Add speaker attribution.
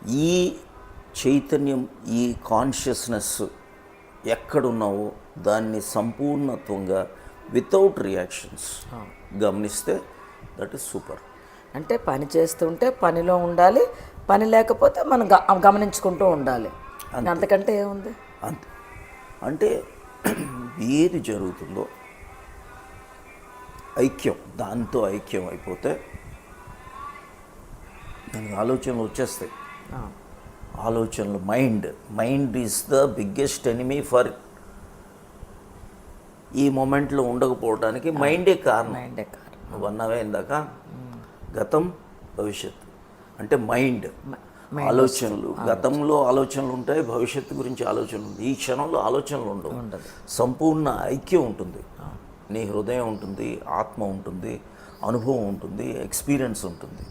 Speaker 1: ఈ చైతన్యం, ఈ కాన్షియస్నెస్ ఎక్కడున్నావో దాన్ని సంపూర్ణత్వంగా వితౌట్ రియాక్షన్స్ గమనిస్తే దట్ ఈస్ సూపర్.
Speaker 2: అంటే పని చేస్తుంటే పనిలో ఉండాలి, పని లేకపోతే మనం గమనించుకుంటూ ఉండాలి, అంతకంటే ఏముంది.
Speaker 1: అంతే. అంటే ఏది జరుగుతుందో ఐక్యం, దాంతో ఐక్యం అయిపోతే దానికి ఆలోచనలు వచ్చేస్తాయి. ఆలోచనలు, mind is the biggest enemy for ఈ మూమెంట్లో ఉండకపోవడానికి మైండే కారణం. నువ్వు అన్నావే ఇందాక, గతం భవిష్యత్తు అంటే మైండ్, ఆలోచనలు. గతంలో ఆలోచనలు ఉంటాయి, భవిష్యత్తు గురించి ఆలోచనలు ఉంది. ఈ క్షణంలో ఆలోచనలు ఉండవు. సంపూర్ణ ఐక్యం ఉంటుంది. నీ హృదయం ఉంటుంది, ఆత్మ ఉంటుంది, అనుభవం ఉంటుంది, ఎక్స్పీరియన్స్ ఉంటుంది.